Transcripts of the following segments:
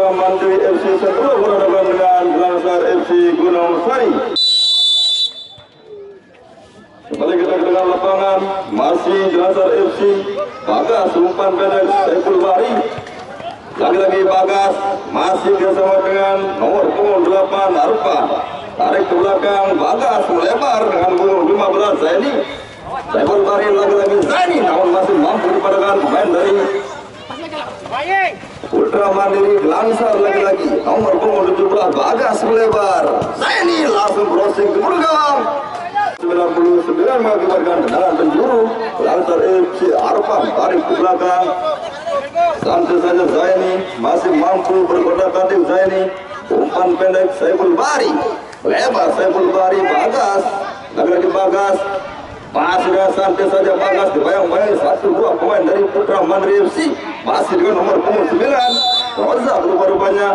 Putra Mandiri FC Sentul berhadapan dengan Langsar FC Gunung Sari. Kembali kita ke tengah lapangan, masih Langsar FC Bagas umpan pendek Saiful Bari. Lagi-lagi Bagas masih bersama dengan nomor punggung 8 Arfa. Tarik ke belakang, Bagas melebar dengan punggung 15 Zaini. Saiful Bari lagi-lagi Zaini, namun masih mampu dipadamkan pemain dari Putra Mandiri Langsar. Lagi-lagi nomor punggung 17 Bagas melebar. Zaini langsung crossing ke belakang. 99 mengakibatkan tendangan penjuru. Langsar FC Arfa tarik ke belakang. Sampai saja Zaini masih mampu berkotak-katik. Zaini umpan pendek Saiful Bari, lebar Saiful Bari. Bagas lagi-lagi Bagas masih dengan santai saja. Bagas dibayang-bayang 1-2 pemain dari Putra Mandiri FC, masih dengan nomor punggung 9 Roza rupa-rupanya,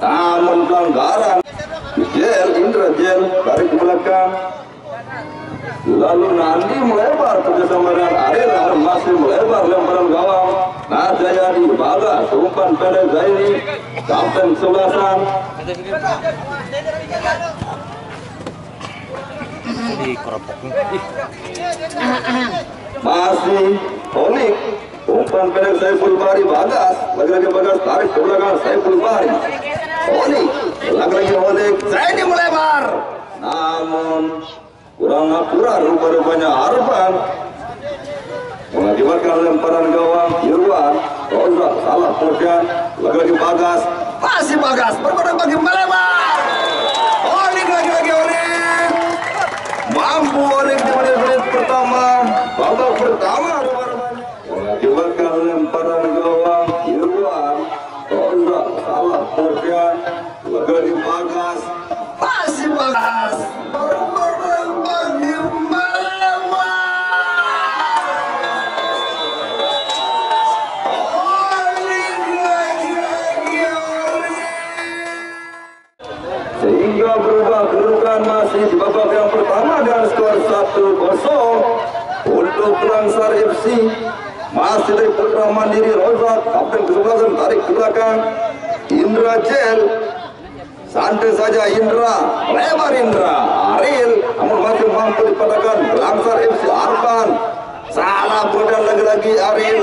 namun pelanggaran. Indra Jel tarik ke belakang, lalu Nandi melebar kerjasama dengan Ariel, masih melebar lemparan gawang. Nah, Jayadi Bagas umpan pendek Zaini, kapten sebelasan. Masih Holik umpan pendek Saiful Bari. Bagas lagi-lagi Bagas tarik ke belakang Saiful Bari. Holik lagi-lagi Holik. Zaini melebar, namun kurang akurat rupa-rupanya Arfan, mengakibatkan lemparan gawang. Irwan Roza salah kemudian lagi-lagi Bagas, masih Bagas berkotak bagi melebar. Holik lagi-lagi Holik, mampu Holik di menit-menit pertama, babak pertama mengakibatkan lemparan gawang. Irwan Roza salah kemudian lagi-lagi Bagas, masih Bagas. Sehingga berubah kedudukan masih di babak yang pertama dengan skor 1-0 untuk Langsar FC. Masih dari Putra Mandiri Roza, kapten ke-11 tarik ke belakang. Indra Jel, santai saja Indra, lebar Indra. Ariel namun masih mampu dipadakan Langsar FC. Arfan salah kemudian lagi-lagi Ariel.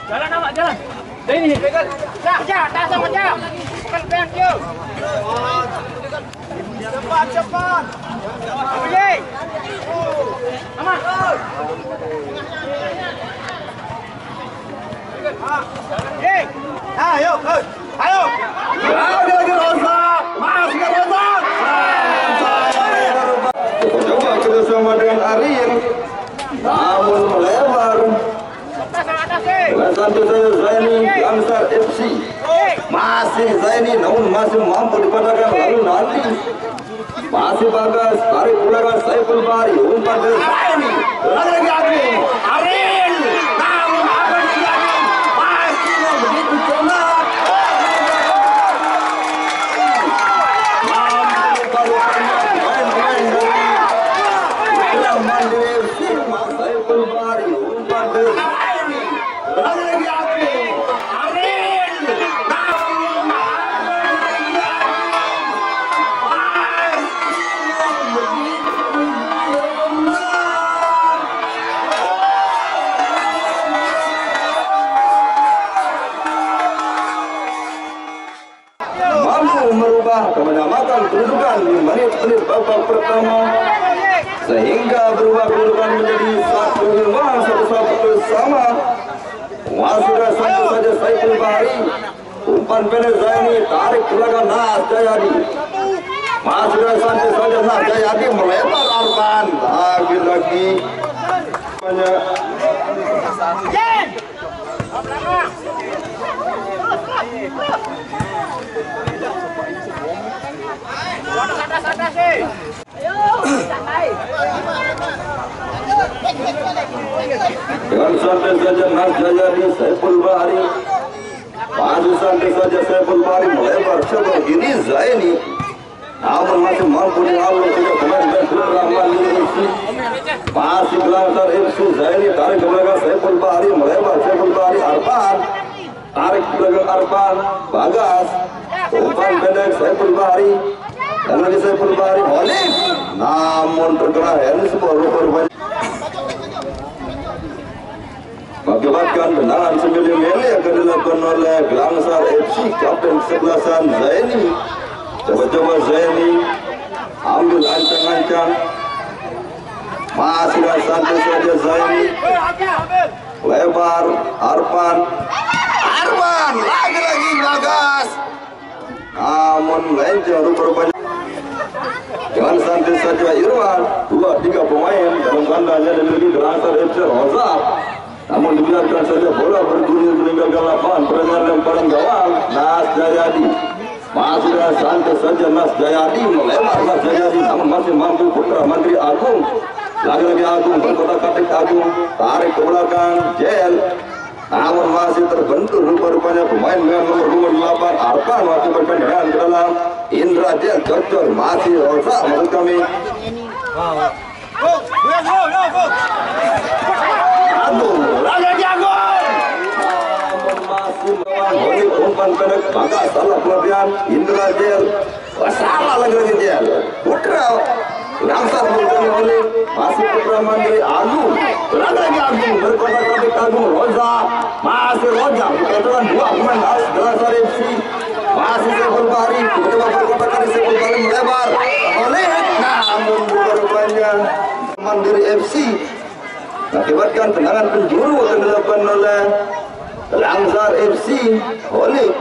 Jalan awak jalan. Ini pegang. Tak sama jam. Bukan pegang you. Cepat. Pergi. Aman. Ayo. Ayo lagi Roza. Mas Roza. Coba kerjasama dengan Ariel, namun melebar. Santai saja Zaini Langsar FC. Masih Zaini namun masih mampu dipadakan. Lalu nanti masih Bagas tarik belakang Saiful Bari, umpan dari Zaini lagi-lagi Ariel, namun apa terjadi? Masih begitu cepat. Putra Mandiri FC, Saiful Bari umpan dari Zaini lagi-lagi Ariel. Merubah menyamakan kedudukan di menit-menit babak pertama, sehingga berubah kedudukan menjadi 1-1 sama. Masih santai saja Saiful Bari, umpan pendek Zaini tarik ke belakang Nas Jayadi. Masih santai saja Nas Jayadi melebar. Arfan lagi-lagi banyak. Dengan santai saja Nas Jayadi, Saiful Bari masih santai saja Saiful Bari melebar. Coba ini Zaini namun masih mampu dihalau tidak pemain dan Putra Mandiri FC. Masih Langsar FC. Zaini tarik ke belakang Saiful Bari melebar. Saiful Bari Arfan tarik belakang Arfan, Bagas, umpan pendek Saiful Bahri, dan lagi Saiful Bahri, Olive, namun terkena handball rupanya. Mengakibatkan tendangan sembilan mili akan dilakukan oleh Gelangsar FC kapten kesebelasan Zaini. Coba-coba Zaini ambil ancang-ancang, masih santai saja Zaini, lebar Arfan, lagi-lagi Bagas, namun lenceng rupanya. Dengan santai saja Irwan, 2-3 pemain dalam kandangnya dan lagi Gelangsar FC Rosa. Namun dibiarkan saja bola bergulir meninggalkan lapangan. Pertandingan lemparan gawang Nas Jayadi, masih dengan santai saja Nas Jayadi, melebar Nas Jayadi, namun masih mampu putra Mandiri Agung. Lagi-lagi Agung berkotak-katik, Agung tarik ke belakang Jel, namun masih terbentur rupa-rupanya pemain dengan nomor 8 Arfan. Masih berkenaan ke dalam Indra Jel, cocok masih Rosa maksud kami. Agung, lagi Agung, masih melawan umpan pendek Bagas, salah kelebihan Indra Jel, salah lagi Jel, putra Gelangsar berkali-kali, masih putra Mandiri Agung, lagi Agung berkotak-katik Agung, Roza, masih Roza, dikatakan 2 pemain khas Gelangsar FC, masih Saiful Bahri, coba berkotak-katik Saiful Bahri melebar, oleh, namun rupanya Mandiri FC mengakibatkan tendangan penjuru akan dilakukan oleh Gelangsar FC. Oleh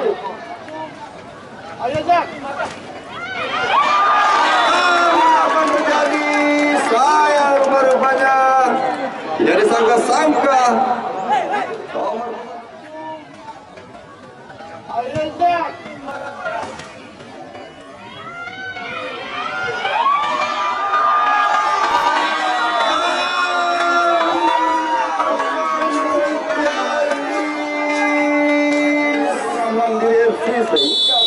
apa terjadi? Sayang rupanya tidak disangka-sangka. Sehingga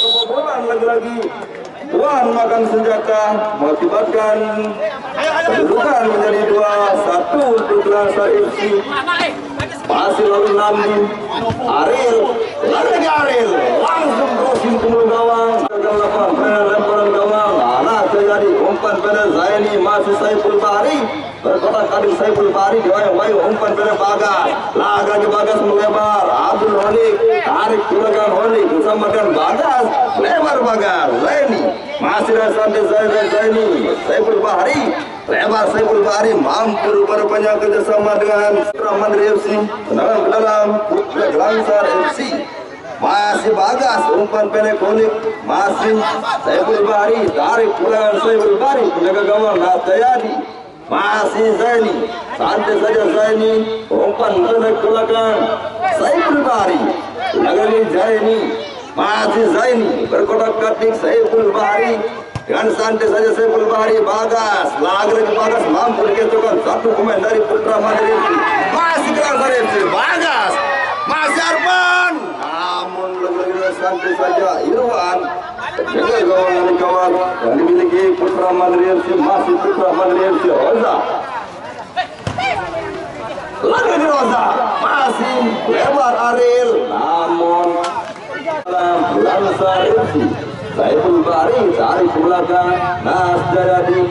kebobolan lagi-lagi tuan makan senjata, mengakibatkan kedudukan menjadi 2-1 untuk Gelangsar FC. Masih lalu Nandi Ariel, lagi Ariel langsung crossing ke mulut gawang, lemparan gawang, anak terjadi umpan pendek Zaini, masih Saiful Bahri berkotak-katik Saiful Bahri, goyang-goyang umpan pendek Bagas, lagi Bagas melebar, Abdul Holik tarik ke belakang Holik bersama dengan Bagas, lebar Bagas, Zaini masih dan santai Zaini, Saiful Bahri, lebar Saiful Bahri, mampu rupanya kerjasama dengan Putra Mandiri FC, tendangan ke dalam Putra Gelangsar FC. Masih Bagas, umpan pendek Holik, masih Saiful Bahri, tarik pulangan Saiful Bahri, penjaga gawang Nas Jayadi, masih Zaini, santai saja Zaini, umpan pendek ke belakang Saiful Bahri, lagi Zaini, masih Zaini, berkotak-katik Saiful Bahri, dengan santai saja Saiful Bahri, Bagas, lagi-lagi Bagas mampu dikecohkan satu pemain dari Putra Mandiri FC, masih Gelangsar FC, Bagas, masih Arfan, namun lagi-lagi santai saja Irwan, jaga gawang yang dikawal yang dimiliki Putra Mandiri FC, masih Putra Mandiri FC, Roza, lagi Roza, masih lebar Ariel, namun Gelangsar FC, Saiful Bahri tarik ke belakang Nas Jayadi,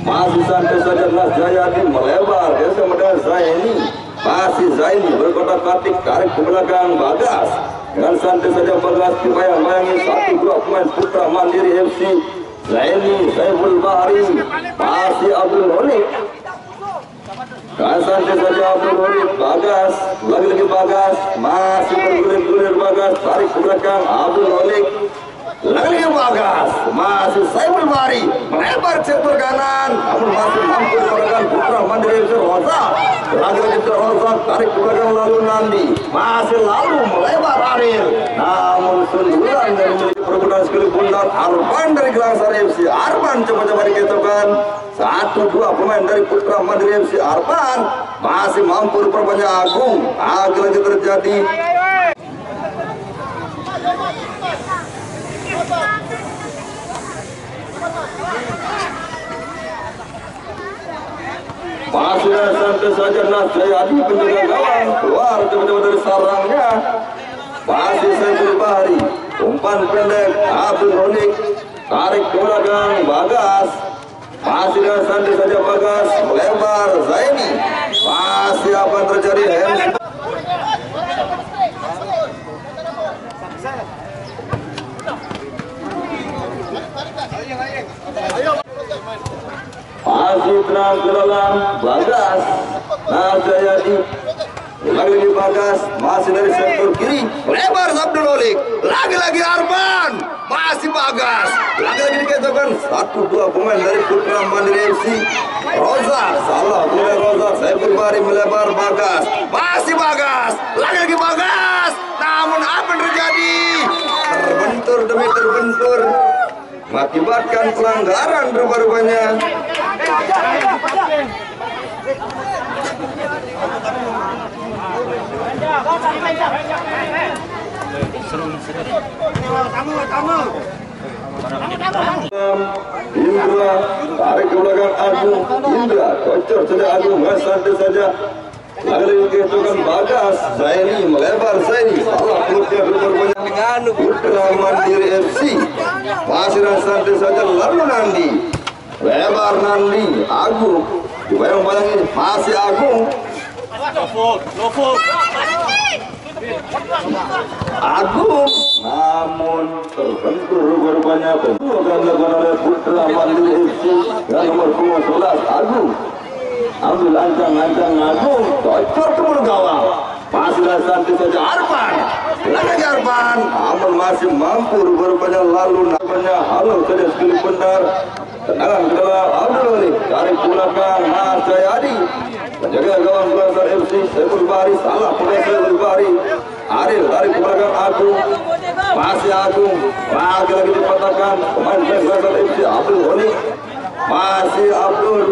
masih santai saja Nas Jayadi melebar bersama dengan Zaini, masih Zaini berkotak-katik tarik ke belakang Bagas, dengan santai saja Bagas dibayang-bayangi 1-2 pemain Putra Mandiri FC, Zaini, Saiful Bahri, masih Abdul Holik, dengan santai saja Abdul Holik, Bagas, lagi-lagi Bagas, masih bergulir-gulir Bagas, tarik ke belakang Abdul Holik, lagi Bagas, masih Saiful Bahri melebar sektor kanan, namun masih mampu menggunakan Putra Mandiri FC, Rosa, lagi-lagi Rosa tarik ke belakang lalu Nandi, masih lalu melebar Ariel, namun sundulan dari memiliki perbuatan sekali bundar Arfan dari Gelangsar FC. Arfan coba-coba dikecohkan 1-2 pemain dari Putra Mandiri FC. Arfan masih mampu rupanya Agung, lagi-lagi terjadi masih santai saja Nas Jayadi penjaga gawang keluar coba-coba dari sarangnya, masih umpan pendek Abdul Honik, tarik ke belakang Bagas, masih dengan santai saja Bagas, melebar Zaini, masih apa yang terjadi masih terang ke dalam Bagas, Nasayadi, lagi-lagi Bagas, masih dari sektor kiri, lebar Abdul Holik, lagi-lagi Arban, masih Bagas, lagi-lagi dikatakan 1-2 pemain dari Putra Mandiri FC. Rozak, salah mulai Rozak, saya berbari melebar Bagas, masih Bagas, lagi-lagi Bagas, namun apa yang terjadi? Terbentur demi terbentur, mengakibatkan pelanggaran rupa-rupanya. Indra tarik ke belakang Agung, Indra kocor saja Agung, santai saja. Lagi-lagi kecokan Bagas, Zaini melebar Zaini, salah klubnya berbanyak dengan Putra Mandiri FC. Masih santai saja lalu Nandi, lebar Nandi, Agung, dibayang-bayangin masih Agung. Agung, namun terbentur rupanya kedua akan dilakukan oleh Putra Mandiri FC dengan nomor 11 Agung. Ambil ancang-ancang Agung, cocok ke mulut gawang. Masih santai saja Arban, lagi Arban, namun masih mampu rupanya lalu namanya halo saja sekali benar. Tendangan ke dalam Abdul Holik, tarik ke belakang Nasayadi, menjaga gawang Belasar FC. Saiful Bahri, salah pemain Saiful Bahri. Aril tarik ke belakang Agung, masih Agung, lagi-lagi dipatahkan pemain Belasar FC Abdul Holik, masih Abdul.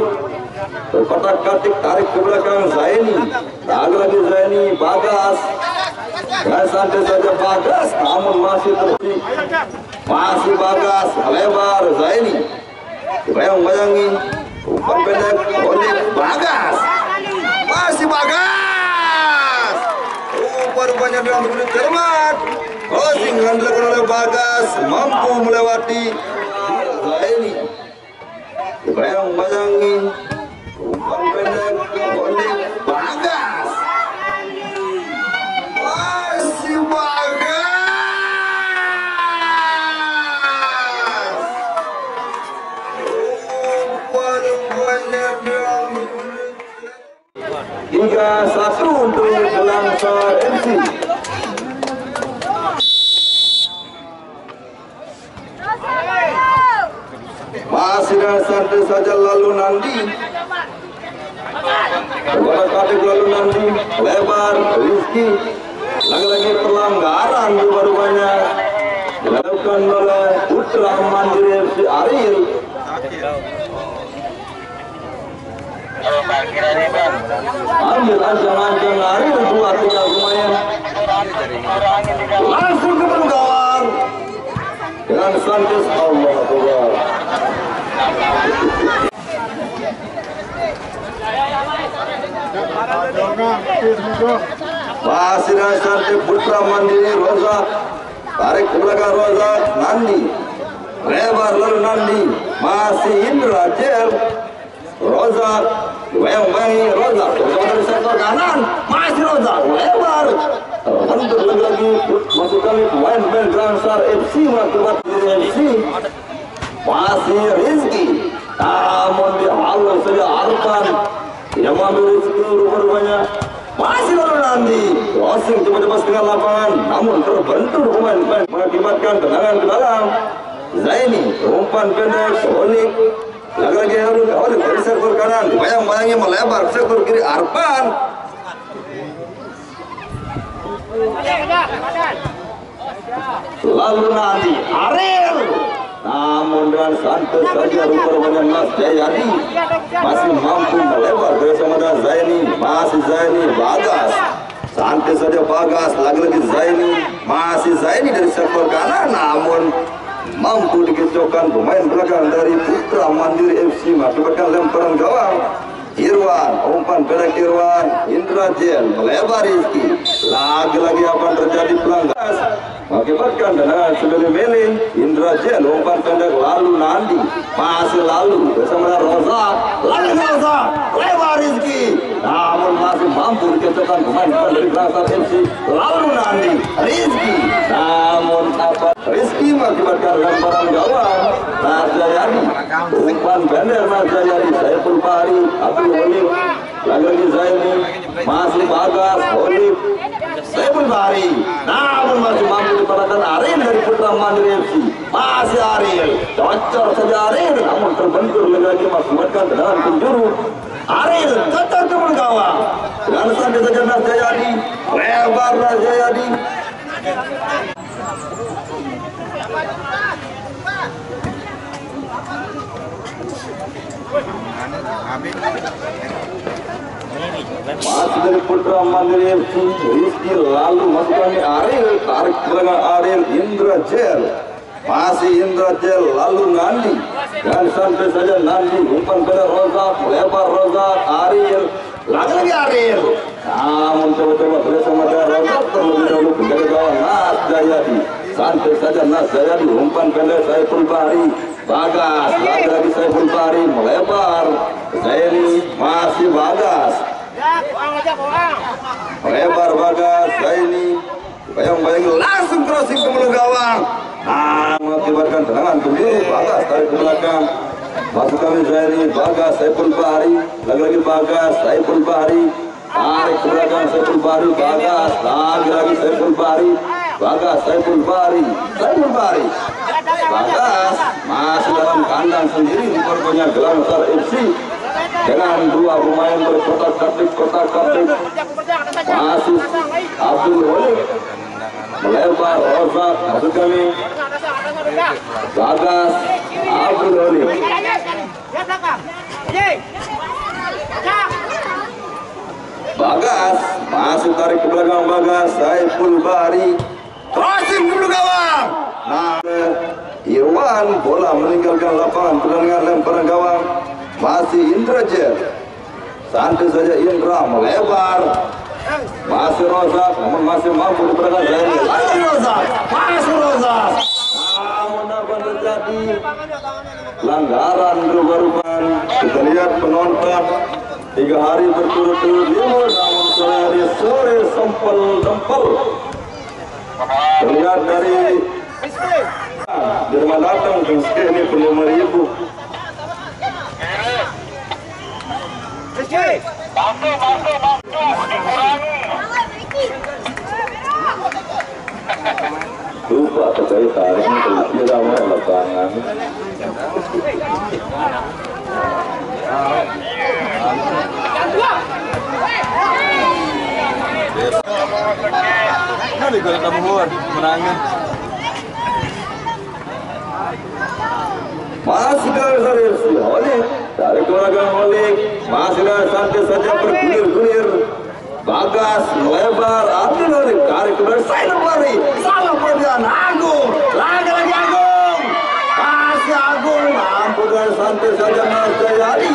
Berkotak katik tarik ke belakang Zaini, lagi Zaini, Bagas, dan santai saja Bagas, namun masih terus, masih Bagas, lebar Zaini, bayang-bayangi, umpan pendek, Holik, Bagas, masih Bagas, rupanya dengan begitu cermat, crossing yang dilakukan oleh Bagas, mampu melewati Zaini, bayang-bayangi, umpan pendek, Holik, Bagas, masih Bagas, umpan pendek 3-1 untuk Belasar FC. Masih dengan santai saja lalu Nandi, kepada katik lalu Nandi, lebar Rizky, lagi-lagi pelanggaran rupanya dilakukan oleh Putra Mandiri FC Aril. Ambil ancang-ancang Aril, 2-3 lumayan, langsung ke gawang dengan santai. Allah Akbar. Masih dengan santai Putra Mandiri Rozak, tarik ke belakang Rozak, Nandi, lebar lalu Nandi, masih Indra Jel, Rozak, bayang-bayangi Rozak, dari sektor kanan, masih Rozak, lebar, terbentur lagi-lagi, masuk kali pemain Belasar FC mengakibatkan FC, masih Rizky, namun dihalau saja Arban, yang mengambil Rizky rupanya, masih lalu Nandi, crossing coba-coba setengah lapangan, namun terbentur pemain mengakibatkan tendangan ke dalam. Zaini, umpan pendek, Holik, lagi-lagi Holik dari sektor kanan, bayang-bayangi melebar sektor kiri Arban. Lalu Nandi, Aril, namun dengan santai saja rupanya Mas Jayadi masih mampu melebar bersama dengan Zaini, masih Zaini, Bagas, santai saja Bagas, lagi-lagi Zaini, masih Zaini dari sektor kanan, namun mampu dikecokkan pemain belakang dari Putra Mandiri FC mengakibatkan lemparan gawang. Irwan, umpan pendek Irwan, Indra Jel, melebar Rizky, lagi-lagi apa yang terjadi pelanggaran. mengakibatkan tendangan sebelum mele. Indra Jaya umpan pendek lalu Nandi masih lalu bersama Rozak, lalu Rozak lebar Rizky, namun masih mampu dikecohkan pemain dari Langsar FC. Lalu Nandi Rizky, namun apa Rizky mengakibatkan lemparan gawang. Nazayadi umpan pendek Nazayadi, Saiful Bahri, Abdul Walid, lagi Zaini masih Bagas Walid, Saiful Bahri, namun masih mampu dipatahkan Ariel dari Putra Mandiri FC. Masih Ariel, cocok saja Ariel, namun terbentur lagi mengakibatkan tendangan penjuru. Ariel cocok ke gawang dengan sampai saja Nazayadi, lebar Nazayadi. Masih dari Putra Mandiri FC, Rizky lalu masukkan Ariel, tarik belakang Ariel, Indra Jel, masih Indra Jel lalu Nandi, dan sampai saja Nandi umpan pada Rozak, lebar Rozak, Ariel, lagi Ariel, namun coba-coba bersama dengan Rozak terlebih dahulu penjaga gawang Nas Jayadi, santai saja Nas Jayadi umpan pendek Saiful Bahri, Bagas, lagi Saiful Bahri melebar, Zaini masih Bagas, lebar Bagas, Zaini bayang-bayang langsung crossing ke mulut gawang, mengakibatkan tendangan penjuru. Bagas tarik ke belakang, masuk kami Zaini, Bagas, Saiful Bahri, lagi-lagi Bagas, Saiful Bahri, tarik ke belakang Saiful Bahri, Bagas, lagi-lagi Saiful Bahri, Bagas, Saiful Bahri, Saiful Bahri, Bagas masih dalam kandang sendiri di korbannya Langsar FC dengan dua pemain berkotak-katik. Masih Abdul Walid melebar Rozak, maksud kami Bagas, Abdul Walid, Bagas masih tarik ke belakang Bagas, Saiful Bahri crossing ke gawang. Nah, Irwan bola meninggalkan lapangan, pertandingan lemparan gawang. Masih Indra Jel, santai saja Indra melebar, masih Rozak, namun masih mampu diperangkat Zaini, lagi Rozak, masih Rozak, namun apa terjadi? Pelanggaran berubah-ubah. Kita lihat penonton 3 hari berturut-turut libur, namun sore sempel-dempel. Terlihat dari rumah datang ke ini perlu 5.000. Lupa terkait tariknya terlebih ramai lapangan. Nanti kalau kamu buat menangin. Masih dari FC Holik, dari keluarga Holik, masih dari santai saja bergulir-gulir. Bagas melebar, Abdul Holik tarik ke Saiful Bahri, salah perjalanan Agung, lagi Agung, masih Agung, mampu dari santai saja Nas Jayadi.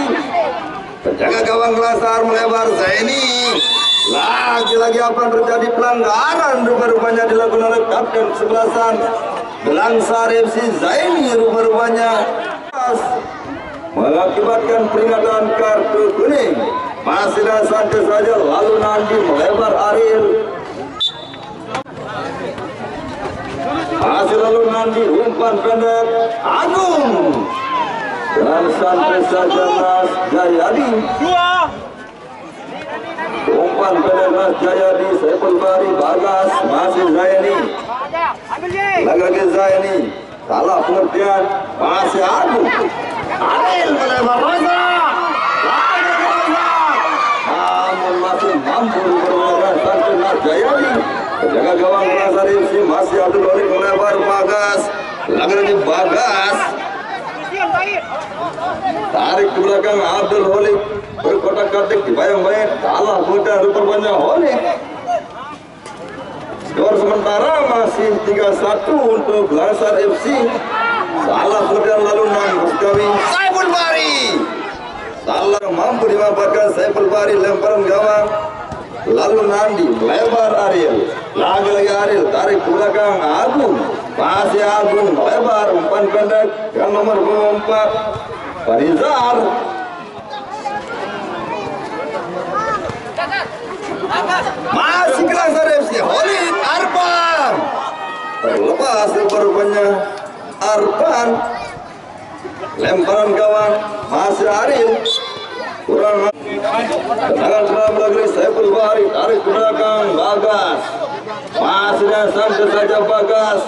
Penjaga gawang Langsar melebar Zaini. Lagi-lagi apa yang terjadi? Pelanggaran rupa-rupanya dilakukan oleh kapten sebelasan Langsar FC Zaini, rupa-rupanya mengakibatkan peringatan kartu kuning. Masih dan santai saja lalu Nandi melebar Ariel, masih lalu Nandi umpan pendek Agung, dan santai saja Nas Jayadi, umpan pendek Nas Jayadi, Saiful Bahri, Bagas, masih Zaini, lagi Zaini, salah pengertian, masih Agung, Ariel melebar Rozak, lagi Rozak, namun masih mampu berlawan santai Nas Jayadi. Penjaga gawang Langsar FC masih Abdul Holik melebar Bagas, lagi Bagas, tarik ke belakang Abdul Holik, berkotak-katik dibayang-bayang, kalah mudah rupanya Holik. Skor sementara masih 3-1 untuk Langsar FC. Salah kemudian lalu nangis kami Saiful Bahri, salah mampu dimanfaatkan Saiful Bahri, lemparan gawang lalu Nandi melebar Ariel, lagi-lagi Ariel tarik ke belakang Agung, masih Agung melebar umpan pendek yang nomor 24 Farizar. Masih Gelangsar FC Holid Arpan, terlepas rupanya Arpan, lemparan kawan masih Ariel, kurang tendangan serangan belakang Saiful Bahri tarik ke belakang Bagas, masih sampai saja Bagas,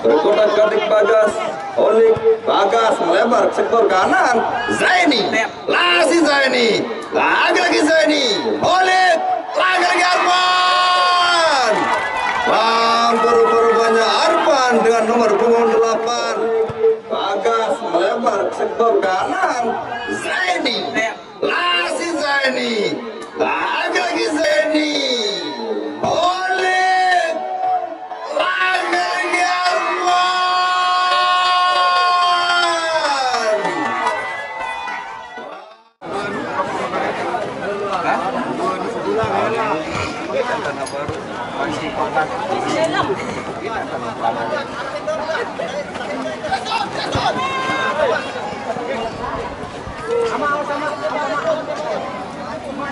berkotak-katik Bagas, Olik Bagas melebar ke sektor kanan, Zaini, masih Zaini, lagi-lagi Zaini, Olik, lagi-lagi Arpan, rupanya Arpan dengan nomor 28, Bagas melebar ke sektor kanan, Zaini, masih Zaini, lagi-lagi Zaini, Olik, lagi-lagi Arpan.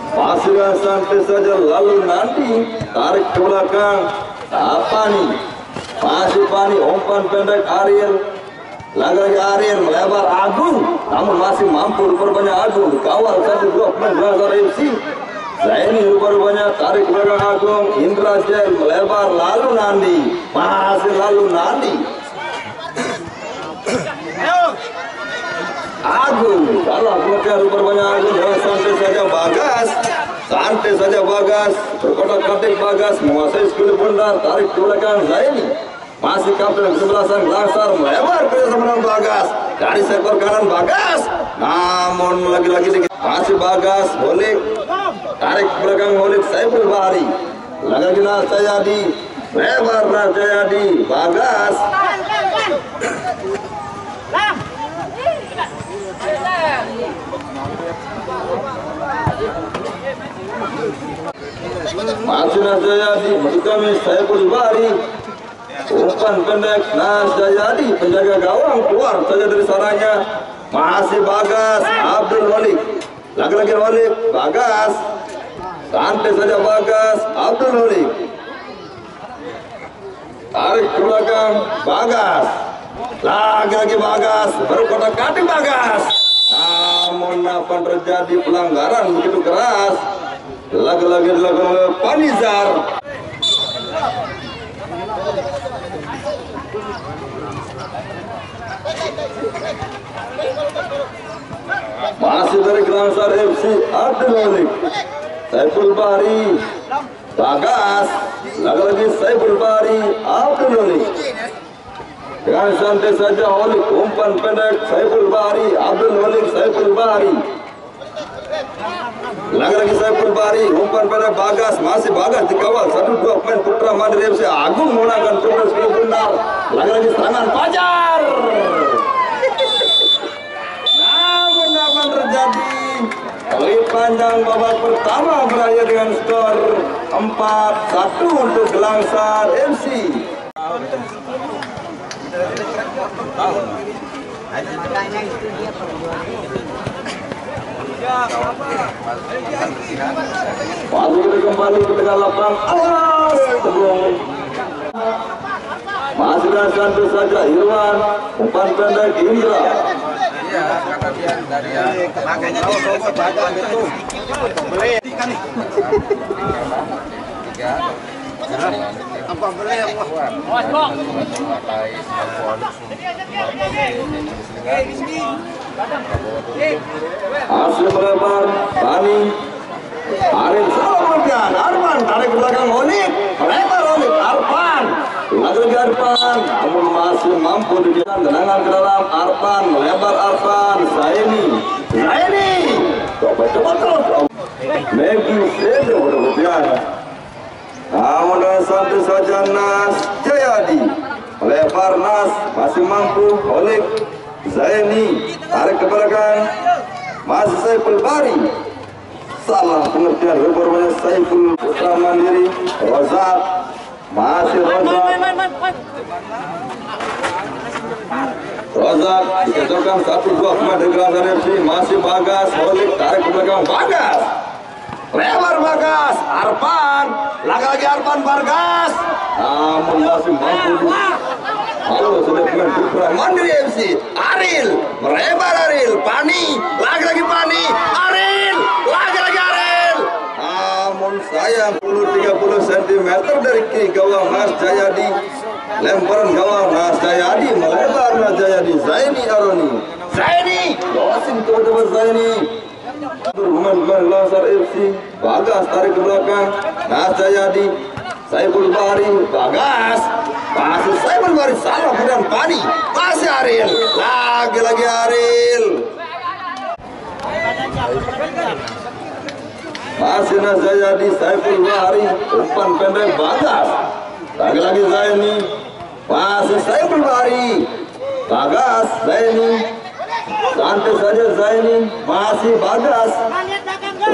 Pasirnya sampai saja lalu nanti tarik ke belakang Pani, masih Pani umpan pendek Ariel, lagi-lagi Ariel melebar Agung, namun masih mampu rupanya Agung kawal satu blok Gelangsar FC. Zaini rupanya tarik ke belakang Agung, Indra Jel melebar lalu Nandi, masih lalu Nandi, Agung salah pengertian rupanya Agung, santai saja Bagas, berkotak-katik Bagas menguasai skill bundar, tarik ke belakang Zaini, masih kapten kesebelasan Gelangsar melebar kerjasama dengan Bagas dari sektor kanan Bagas, namun lagi-lagi sedikit masih Bagas, Holik tarik ke belakang Holik Saiful Bahri, lagi-lagi Nasjayadi lebar Nasjayadi, Bagas masih Nasjayadi kami Saiful Bahri, umpan pendek Nasjayadi, penjaga gawang keluar saja dari sarangnya, masih Bagas, Abdul Holik, lagi-lagi Holik, Bagas, santai saja Bagas, Abdul Holik, tarik ke belakang Bagas, lagi-lagi Bagas, berkotak-katik Bagas, namun apa terjadi pelanggaran begitu keras, lagi-lagi dilakukan Panizar. Masih dari Gelangsar FC Abdul Holik, Saiful Bahri, Bagas, lagi-lagi Saiful Bahri, Abdul Holik, dengan santai saja Holik umpan pendek Saiful Bahri, Abdul Holik, Saiful Bahri, lagi-lagi Saiful Bahri umpan pendek Bagas, masih Bagas dikawal 1-2 pemain Putra Mandiri FC. Agung menggunakan progres ke benar, lagi-lagi serangan Fajar, namun apa terjadi, peluit panjang babak pertama berakhir dengan skor 4-1 untuk Gelangsar FC. Masih kita kembali ke tengah lapangan, sebelum masih dan santai saja Irwan, umpan pendek Indra. Iya, kata dia dari makanya dia badan itu. Beli kan. Apa beli yang Asli melebar Bani Arif Salamuddin Arman tarik ke belakang Holik, melebar Holik, Arpan lagi Arpan, namun masih mampu diberikan tendangan ke dalam. Arpan melebar, Arpan Zaini coba terus Megi Sedo berlebihan, namun dengan santai saja Nasjayadi melebar, Nas masih mampu, Holik Zaini tarik ke belakang, masih Saiful Bahri, salah pengertian reformanya Saiful Putra Mandiri Rozak masih Rozak dikecokkan 1-2 pemain dari Gelasan FC masih Bagas Holik tarik ke belakang Bagas lebar Bagas Arpan lagi Arpan Bagas namun masih mampu halo sudah pemain Putra Mandiri FC Aril melebar Aril Pani lagi Pani Aril lagi Aril namun sayang 30 cm dari kiri gawang Mas Jayadi lemparan gawang Mas Jayadi melebar Mas Jayadi Zaini Aroni Zaini losin teman-teman Zaini pemain Lasar FC Bagas tarik ke belakang Mas Jayadi Saiful Bahri Bagas masih Saiful Bahri salah dan Pani masih Aril lagi Aril masih Mas Jayadi Saiful Bahri umpan pendek Bagas lagi Zaini masih Saiful Bahri Bagas Zaini santai saja Zaini masih Bagas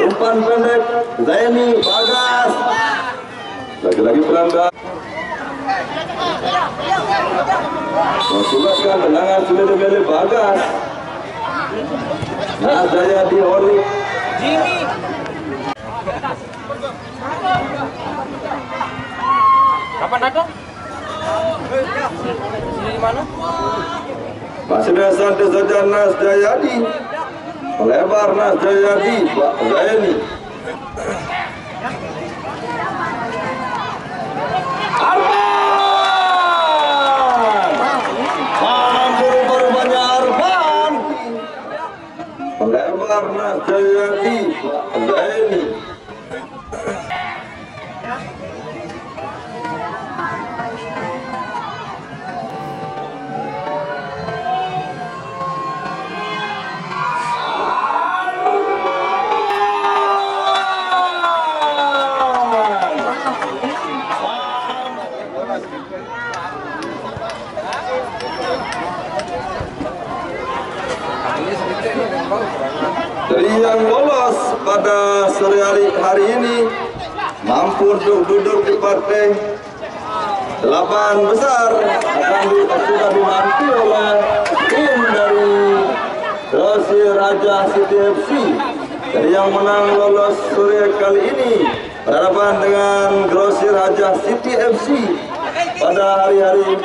umpan pendek Zaini Bagas lagi pelanggan masukkan tendangan sudah dimiliki Bagas Mas Jayadi Oli Jimmy kapan datang? Sini di mana? masih santai saja Mas Jayadi melebar Mas Jayadi Zaini Arpan mampu berubahnya Arpan melebar Mas Jayadi Zaini dari yang lolos pada sore hari ini mampu untuk duduk di partai 8 besar akan sudah dinanti oleh tim dari Grosir Raja City FC. Dari yang menang lolos sore kali ini berhadapan dengan Grosir Raja City FC pada hari-hari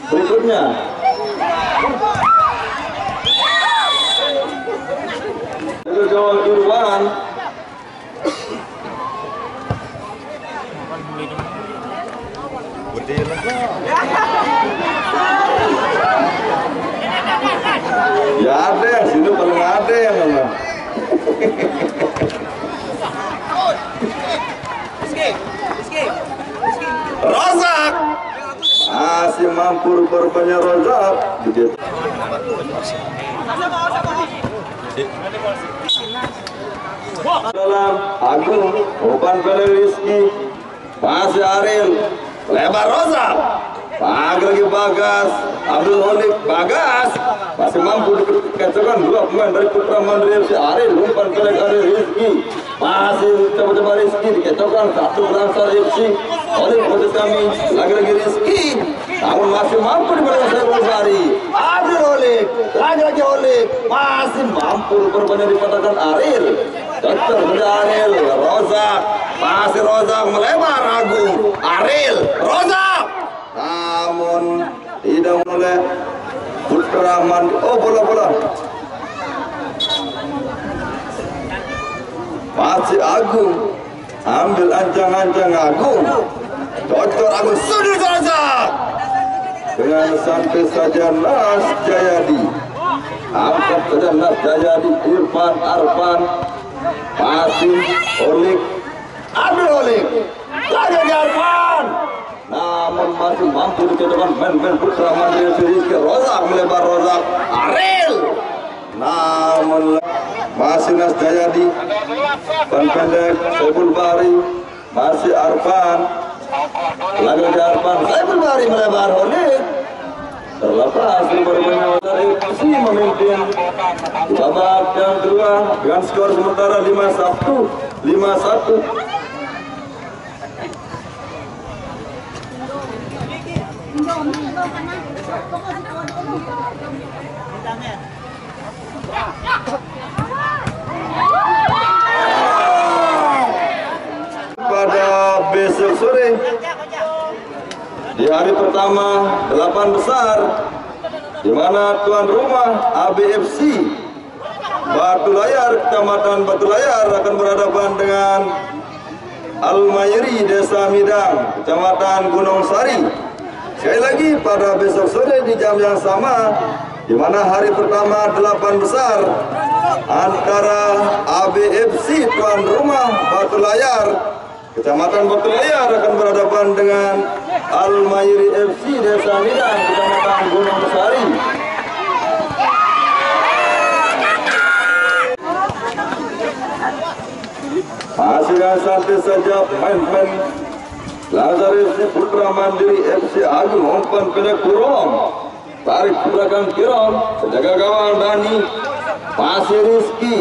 berikutnya. Gawang Irwan ya ada yang sini paling ada yang mana Rozak masih mampu berbanyak Rozak dalam Agung umpan pendek Rizky masih Aril lebar Rozak lagi Bagas Abdul Holik Bagas masih mampu dikecokkan 2 pemain dari Putra Mandiri FC Aril umpan pendek Aril Rizky masih coba-coba Rizky dikecokkan 1 Lansar FC Holik proses kami lagi Rizky namun masih mampu di belakang Saiful Bahri Abdul Holik lagi Holik masih mampu berbanyak dipatahkan Aril cocok sudah Aril Rozak masih Rozak melebar Agung Aril Rozak namun tidak oleh Putra Mandiri bola masih Agung ambil ancang-ancang Agung cocok Agung sudah Rozak dengan santai saja Mas Jayadi angkat saja Mas Jayadi Irfan Arfan masih Holik Abdul Holik lagi Arfan namun masih mampu dicocokkan main Putra Mandiri Rizky Rozak melebar Rozak Aril namun masih Mas Jayadi ban pendek Saiful Bahri masih Arfan lagi Arfan Saiful Bahri melebar Holik terlepas bermainnya FC memimpin di babak yang kedua dengan skor sementara 5-1. Pada besok sore di hari pertama 8 besar, di mana tuan rumah ABFC Batu Layar, Kecamatan Batu Layar akan berhadapan dengan Al-Mayri Desa Midang, Kecamatan Gunung Sari. Sekali lagi pada besok sore di jam yang sama, di mana hari pertama 8 besar antara ABFC tuan rumah Batu Layar, Kecamatan Batu Layar akan berhadapan dengan Al-Mayri FC Desa Midang, Kecamatan Gunung Sari. Hasilnya santai saja pemain-pemain Lazar FC Putra Mandiri FC Agung umpan pendek kurang, tarik ke belakang Kiron, penjaga gawang Dani, masih Rizky,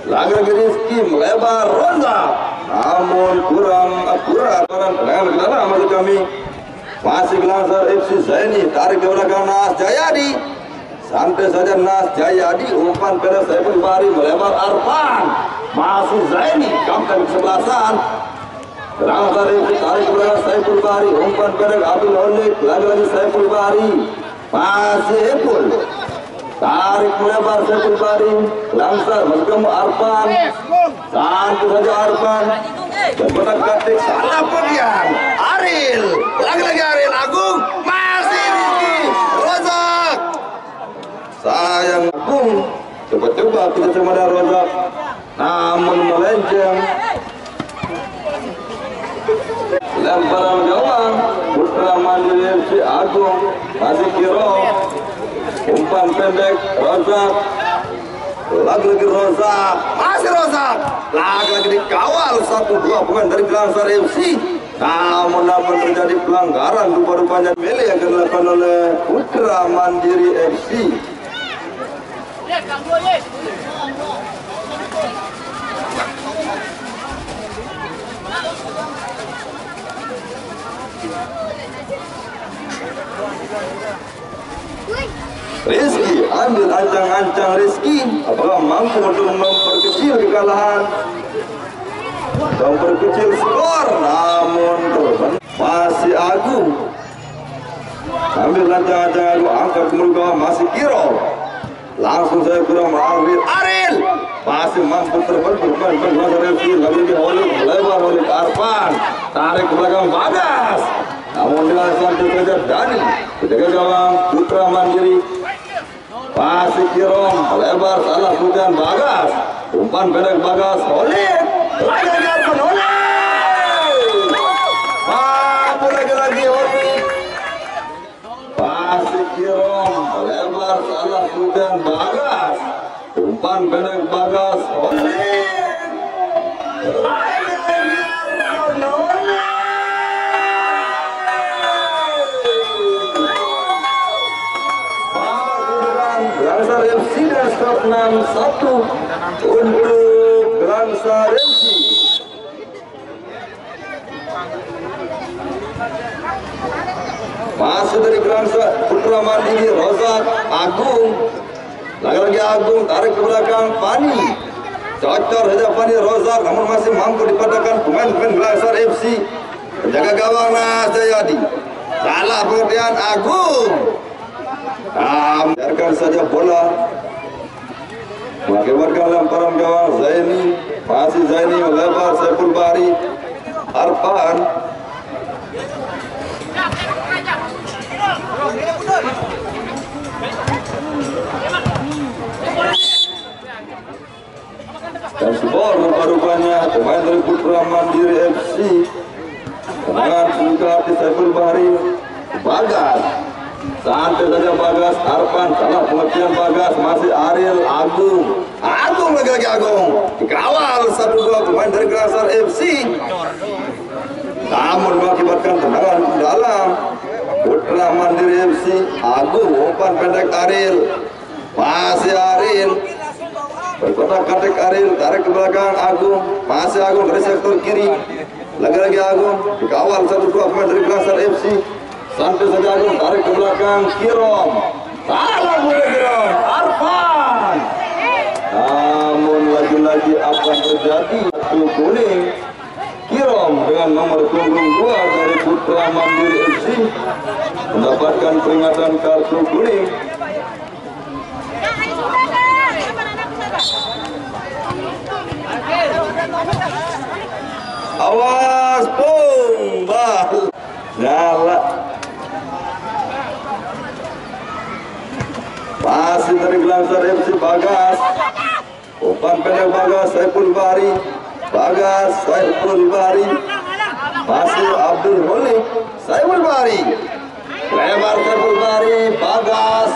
lagi Rizky melebar ronda, namun kurang akurat. Dengan kendala maksud kami masih Lazar FC Zaini, tarik ke belakang Nas Jayadi, santai saja Nas Jayadi, umpan pendek Saiful Bari melebar Arfan, masih Zaini, kapten kesebelasan. Lazar FC tarik ke belakang Saiful Bari, umpan pendek Abdul Holik, lagi Saiful Bari, masih Epul, tarik melebar Saiful Bari, langsar masuk ke Arfan, santai saja Arfan, dan katik salah pedian Aril, lagi Aril Agung, masih Rizky Rozak, sayang Agung coba-coba kita sama Rozak, namun melenceng. Lemparan gawang Putra Mandiri FC Agung, masih Kiro, umpan pendek Rozak, lagi Rozak, masih Rozak, lagi dikawal 1-2 pemain dari Lazar FC, namun dapat terjadi pelanggaran rupa-rupanya milih yang dilakukan oleh Putra Mandiri FC. Rizky ambil ancang-ancang Rizky, apakah mampu untuk memperkecil kekalahan, memperkecil skor, namun masih Agung ambil ancang-ancang Agung, angkat ke bawah, masih Kiro, langsung saya kurang mengambil Aril, masih mampu terbentur Lazar FC, lagi Holik melebar Holik Arfan, tarik ke belakang Bagas, namun dengan santai saja Dani, penjaga gawang Putra Mandiri, masih Kirom melebar salah hujan Bagas, umpan pendek Bagas, Holik, lagi Arfan, Holik, mampu lagi Holik, masih Kirom melebar salah hujan Bagas, umpan pendek Bagas, Holik, Lazar FC dan skor 6-1 untuk Lazar FC. Masih dari Lazar Putra Mandiri Rozak Agung, lagi Agung tarik ke belakang Pani, cocor saja Pani Rozak, namun masih mampu dipadakan pemain-pemain Lazar FC, penjaga gawang Nas Jayadi, salah pengertian Agung. Biarkan saja bola mengakibatkan lemparan gawang Zaini, masih Zaini melebar Saiful Bari, Arfan, dan skor rupa-rupanya pemain dari Putra Mandiri FC dengan suka hati Saiful Bari, Bagas, santai saja Bagas, Arfan, salah pengertian Bagas, masih Ariel, Agung, lagi Agung, dikawal 1-2 pemain dari Lazar FC, namun mengakibatkan tendangan ke dalam. Putra Mandiri FC FC Agung, umpan pendek Ariel, masih Ariel, berkotak-katik Ariel, tarik ke belakang Agung, masih Agung dari sektor kiri, lagi-lagi Agung, dikawal 1-2 pemain dari Glasar FC, santai saja Agung, tarik ke belakang Kirom, salah boleh Kirom, Arfan, namun lagi-lagi apa yang terjadi, kartu kuning, Kirom dengan nomor punggung 2 dari Putra Mandiri FC mendapatkan peringatan kartu kuning. Awas, pung, bal, nyala. Masih dari Glasar FC Bagas, umpan pendek Bagas, Saiful Bahri, Bagas, Saiful Bahri, masih Abdul Holik, Saiful Bahri, lebar Saiful Bahri, Bagas,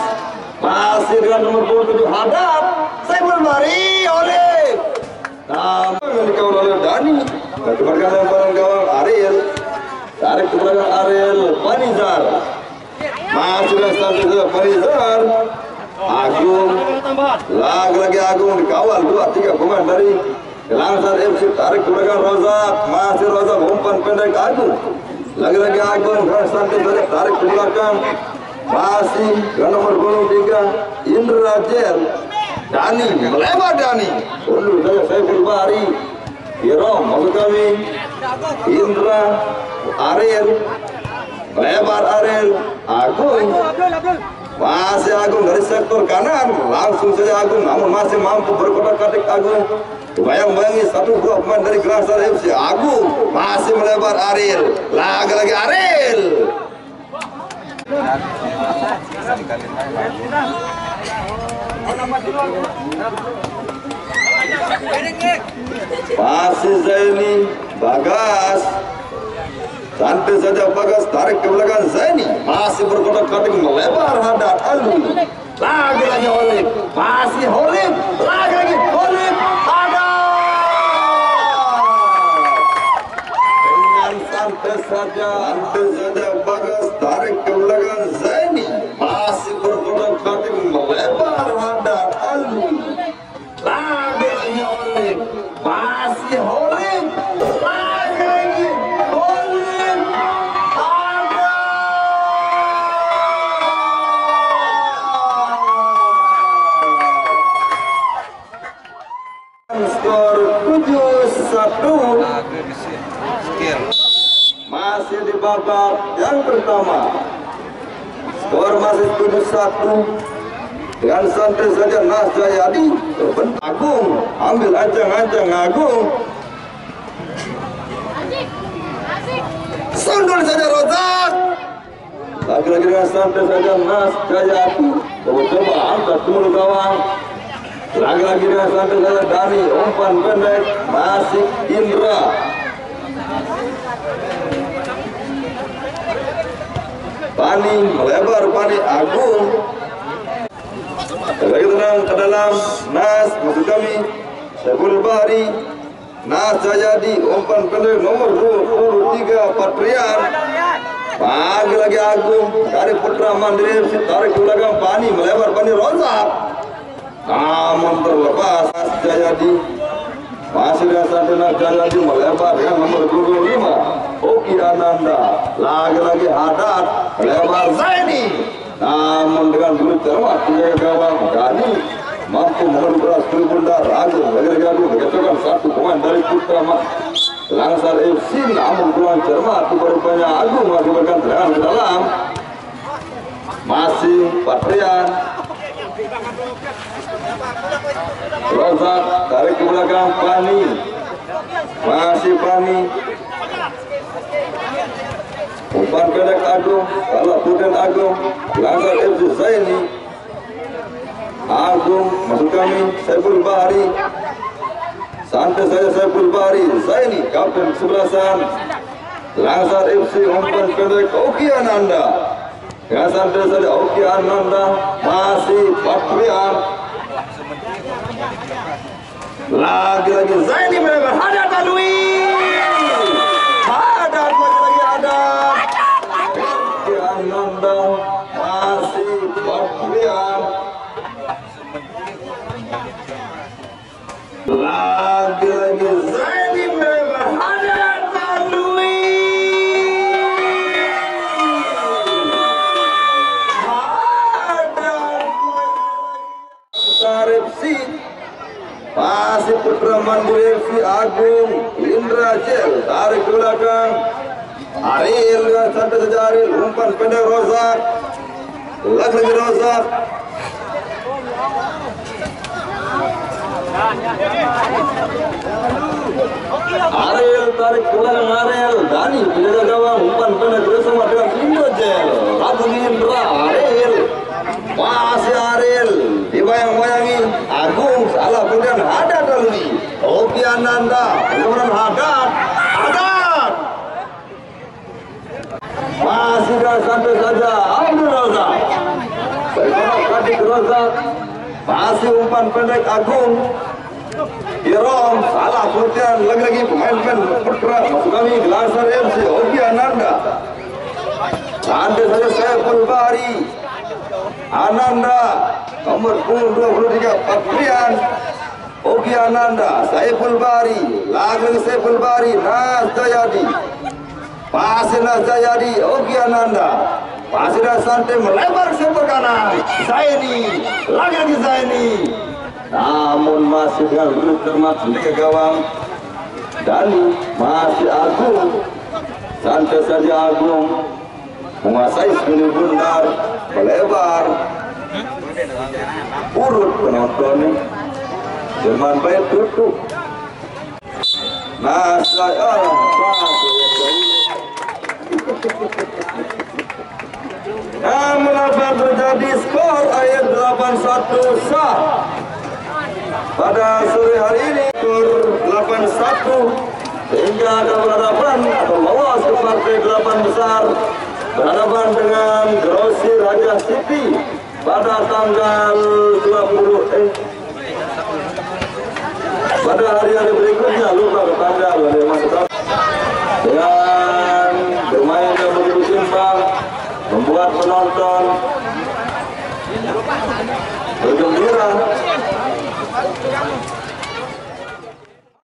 masih dengan nomor 27 hadap, Saiful Bahri, Holik, namun dikawal oleh Dani, keluarkan lemparan gawang Ariel, tarik ke belakang Ariel, Panizar, masih dengan status Panizar, Agung, lagi-lagi Agung dikawal 2-3 pemain dari Glasar FC, tarik ke belakang Rozak, masih Rozak, umpan pendek Agung, lagi-lagi Agung, santai saja, tarik ke belakang, masih dengan nomor 23 Indra Jel, Dani, melebar Dani, undur saja Saiful Bahri, Kirom, maksud kami, Indra, Ariel, melebar Ariel, Agung, masih Agung dari sektor kanan, langsung saja Agung, namun masih mampu berkotak-katik Agung. Bayang-bayangi 1-2 pemain dari Glasar FC, Agung masih melebar Ariel, lagi-lagi Ariel. Masih Zaini, Bagas, santai saja Bagas, tarik ke belakang Zaini, masih berkotak-katik melebar hadap Alu, lagi-lagi Holik, masih Holik, lagi-lagi Holik, hadap dengan santai saja Bagas, tarik ke belakang Zaini, masih berkotak-katik melebar hadap Alu, lagi-lagi Holik, masih Holik, lagi-lagi Holik, skor 7-1. Masih di babak yang pertama, skor masih 7-1. Dengan santai saja Nas Jayadi, Agung ambil ancang-ancang Agung, sundul saja Rozak, lagi-lagi dengan santai saja Nas Jayadi, coba angkat ke gawang, lagi-lagi dengan santai saja Dani, umpan pendek, masih Indra, Pani melebar, Pani Agung, lagi tenang ke dalam Nas, maksud kami Saiful Bahri, Nas Jayadi, umpan pendek nomor 23 Patrian, lagi-lagi Agung dari Putra Mandiri FC, tarik ke belakang Pani, melebar Pani Rozak, namun terlepas Nas Jayadi, masih dengan santai Nas Jayadi melebar dengan nomor 25 Oki Ananda, lagi-lagi Haddad, melebar Zaini, namun dengan bulu cermat punya gawang Dani mampu mengeluarkan Bundar Agung, lagi-lagi Agung mengecokan 1 pemain dari Putra Glasar FC, namun pulang cermat rupanya Agung mengakibatkan serangan ke dalam, masih Patrian, Rozak tarik ke belakang Pani, masih Pani, umpan pendek Agung, kalau Puden Agung, Glasar FC Zaini, Agung, maksud kami Saiful Bahri, santai saja Saiful Bahri, Zaini, kapten kesebelasan Glasar FC, umpan pendek Oki Ananda, ya santai saja Oki Ananda, masih Patrian, lagi-lagi Zaini melebar, Haddad Alwi, Haddad lagi-lagi Haddad, Oki Ananda, masih Paprian. Lagi-lagi Zaini berhasil melalui Saripsi. Masih putra mandiri FC Agung Indra Jel tarik ke belakang. Ariel dengan santai saja Ariel, umpan pendek Rozak, lagi Rozak. Ariel tarik ke belakang Ariel, Dani penjaga gawang, umpan pendek bersama dengan Indra Jel, lagi Indra Ariel. Masih Ariel dibayang-bayangi Agung, salah kemudian Haddad lalu Oki Ananda kemudian Haddad masih dengan santai saja Abdul Razak bersama Kadik Razak, masih umpan pendek Agung Irom, salah kemudian lagi-lagi pemain-pemain bergerak masuk kami Gelasar FC Oki Ananda, santai saja Saiful Bahri Ananda nomor 23 Paprian Oki Ananda, Saiful Bahri lagi Saiful Bahri, Nas Jayadi pasir Nas Jayadi, Oki Ananda pasir dan santai melebar sepak kanan Zaini, lagi Zaini, namun masih dengan belut cermat ke gawang Dani, masih Agung, santai saja Agung menguasai sekali benar melebar urut penonton Jerman baik tutup. Nah saya namun apa terjadi skor ayat 81 sah pada sore hari ini, skor 81 sehingga ada berhadapan atau lolos ke partai 8 besar berhadapan dengan Grossi Raja City pada tanggal 20 pada hari-hari berikutnya, lupa ke tanggal dengan bermain yang begitu simpang membuat penonton bergembira.